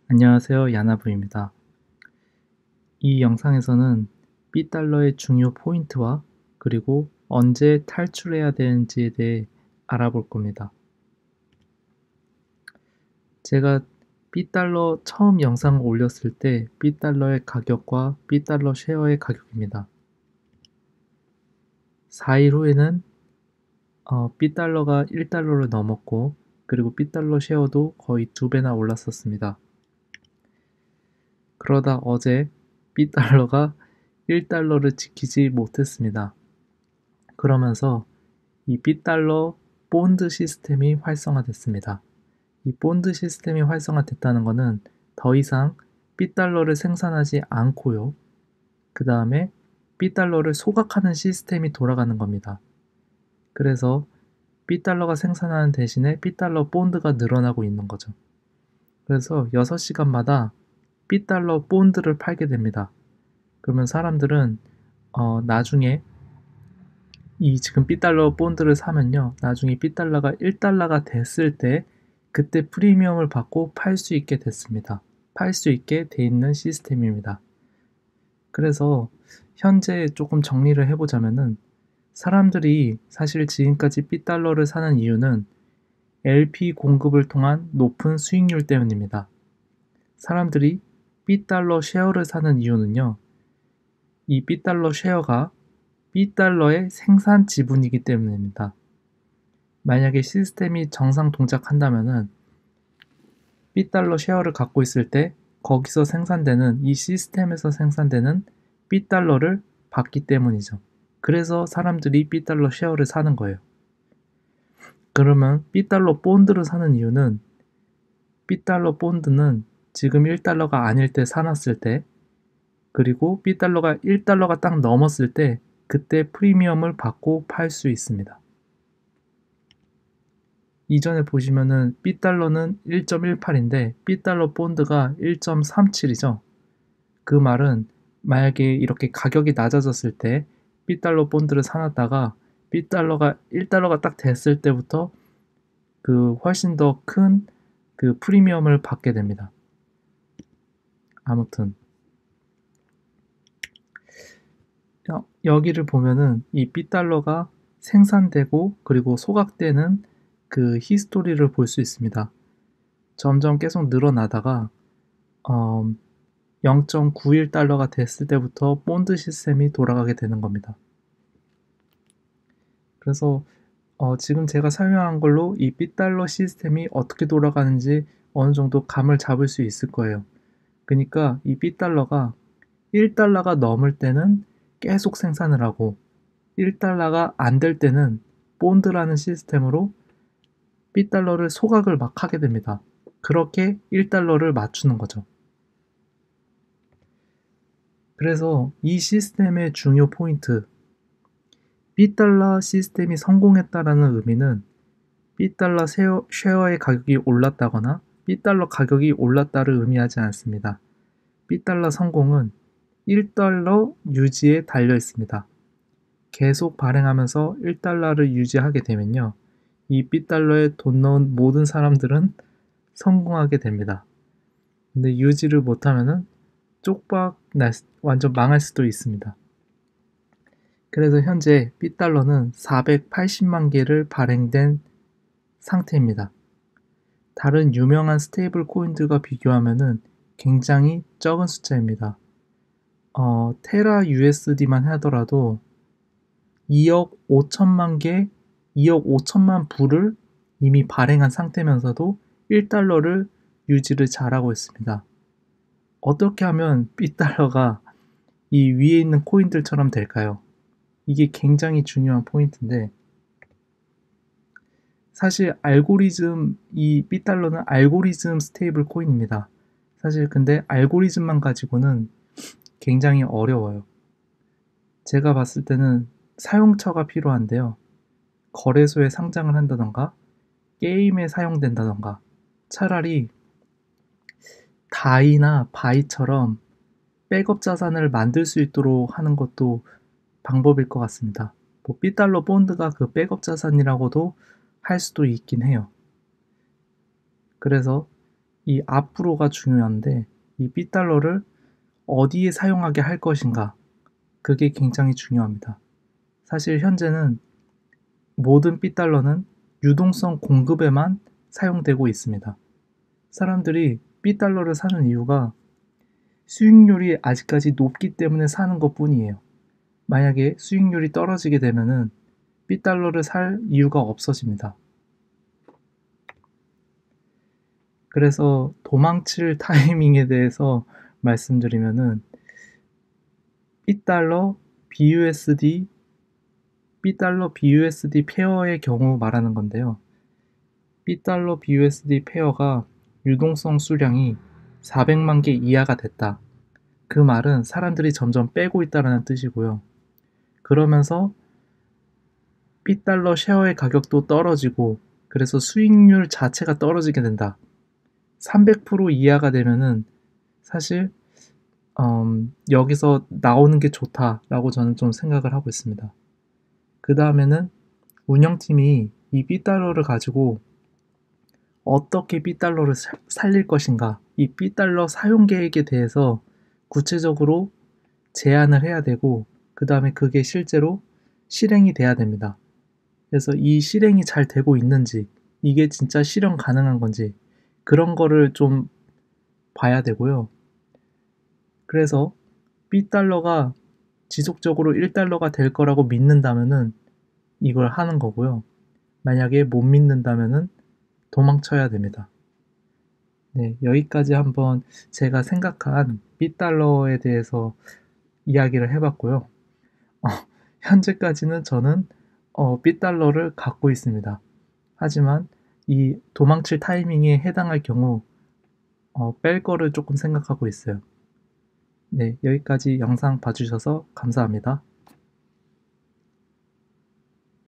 안녕하세요. 야나부입니다. 이 영상에서는 B달러의 중요 포인트와 그리고 언제 탈출해야 되는지에 대해 알아볼 겁니다. 제가 B달러 처음 영상을 올렸을 때 B달러의 가격과 B달러 쉐어의 가격입니다. 4일 후에는 B달러가 1달러를 넘었고 그리고 B달러 쉐어도 거의 2배나 올랐었습니다. 그러다 어제 B달러가 1달러를 지키지 못했습니다. 그러면서 이 B달러 본드 시스템이 활성화됐습니다. 이 본드 시스템이 활성화됐다는 것은 더 이상 B달러를 생산하지 않고요. 그 다음에 B달러를 소각하는 시스템이 돌아가는 겁니다. 그래서 B달러가 생산하는 대신에 B달러 본드가 늘어나고 있는 거죠. 그래서 6시간마다 B달러 본드를 팔게 됩니다. 그러면 사람들은 나중에 이 지금 B달러 본드를 사면요. 나중에 B달러가 1달러가 됐을 때 그때 프리미엄을 받고 팔 수 있게 됐습니다. 팔 수 있게 돼 있는 시스템입니다. 그래서 현재 조금 정리를 해보자면은 사람들이 사실 지금까지 B달러를 사는 이유는 LP 공급을 통한 높은 수익률 때문입니다. 사람들이 B달러 쉐어를 사는 이유는요. 이 B달러 쉐어가 B달러의 생산 지분이기 때문입니다. 만약에 시스템이 정상 동작한다면은 B달러 쉐어를 갖고 있을 때 거기서 생산되는 이 시스템에서 생산되는 B달러를 받기 때문이죠. 그래서 사람들이 B달러 쉐어를 사는 거예요. 그러면 B달러 본드를 사는 이유는 B달러 본드는 지금 1달러가 아닐 때 사놨을 때 그리고 B달러가 1달러가 딱 넘었을 때 그때 프리미엄을 받고 팔 수 있습니다. 이전에 보시면은 B달러는 1.18인데 B달러 본드가 1.37이죠. 그 말은 만약에 이렇게 가격이 낮아졌을 때 B달러 본드를 사놨다가 B달러가 1달러가 딱 됐을 때부터 그 훨씬 더 큰 그 프리미엄을 받게 됩니다. 아무튼 여기를 보면은 이 B달러가 생산되고 그리고 소각되는 그 히스토리를 볼 수 있습니다. 점점 계속 늘어나다가 0.91달러가 됐을 때부터 본드 시스템이 돌아가게 되는 겁니다. 그래서 지금 제가 설명한 걸로 이 B달러 시스템이 어떻게 돌아가는지 어느 정도 감을 잡을 수 있을 거예요. 그러니까 이 B달러가 1달러가 넘을 때는 계속 생산을 하고 1달러가 안 될 때는 본드라는 시스템으로 B달러를 소각을 막 하게 됩니다. 그렇게 1달러를 맞추는 거죠. 그래서 이 시스템의 중요 포인트, B달러 시스템이 성공했다라는 의미는 B달러 쉐어의 가격이 올랐다거나 B달러 가격이 올랐다를 의미하지 않습니다. B달러 성공은 1달러 유지에 달려 있습니다. 계속 발행하면서 1달러를 유지하게 되면요. 이 B달러에 돈 넣은 모든 사람들은 성공하게 됩니다. 근데 유지를 못하면은 완전 망할 수도 있습니다. 그래서 현재 B달러는 480만 개를 발행된 상태입니다. 다른 유명한 스테이블 코인들과 비교하면은 굉장히 적은 숫자입니다. 테라 USD만 하더라도 2억 5천만 개, 2억 5천만 불을 이미 발행한 상태면서도 1달러를 유지를 잘하고 있습니다. 어떻게 하면 B달러가 이 위에 있는 코인들처럼 될까요? 이게 굉장히 중요한 포인트인데 사실 이 B달러는 알고리즘 스테이블 코인입니다. 사실 근데 알고리즘만 가지고는 굉장히 어려워요. 제가 봤을 때는 사용처가 필요한데요. 거래소에 상장을 한다던가 게임에 사용된다던가 차라리 다이나 바이처럼 백업 자산을 만들 수 있도록 하는 것도 방법일 것 같습니다. 뭐 B달러 본드가 그 백업 자산이라고도 할 수도 있긴 해요. 그래서 이 앞으로가 중요한데 이 B달러를 어디에 사용하게 할 것인가 그게 굉장히 중요합니다. 사실 현재는 모든 B달러는 유동성 공급에만 사용되고 있습니다. 사람들이 B달러를 사는 이유가 수익률이 아직까지 높기 때문에 사는 것뿐이에요. 만약에 수익률이 떨어지게 되면은 B달러를 살 이유가 없어집니다. 그래서 도망칠 타이밍에 대해서 말씀드리면은 B달러 BUSD B달러 BUSD 페어의 경우 말하는 건데요. B달러 BUSD 페어가 유동성 수량이 400만 개 이하가 됐다. 그 말은 사람들이 점점 빼고 있다는 뜻이고요. 그러면서 B달러 쉐어의 가격도 떨어지고 그래서 수익률 자체가 떨어지게 된다. 300% 이하가 되면은 사실 여기서 나오는 게 좋다라고 저는 좀 생각을 하고 있습니다. 그 다음에는 운영팀이 이 B달러를 가지고 어떻게 B달러를 살릴 것인가, 이 B달러 사용 계획에 대해서 구체적으로 제안을 해야 되고, 그 다음에 그게 실제로 실행이 돼야 됩니다. 그래서 이 실행이 잘 되고 있는지, 이게 진짜 실현 가능한 건지, 그런 거를 좀 봐야 되고요. 그래서 B달러가 지속적으로 1달러가 될 거라고 믿는다면은 이걸 하는 거고요. 만약에 못 믿는다면은 도망쳐야 됩니다. 네, 여기까지 한번 제가 생각한 B달러에 대해서 이야기를 해봤고요. 어, 현재까지는 저는 B달러를 갖고 있습니다. 하지만 이 도망칠 타이밍에 해당할 경우 뺄 거를 조금 생각하고 있어요. 네, 여기까지 영상 봐주셔서 감사합니다.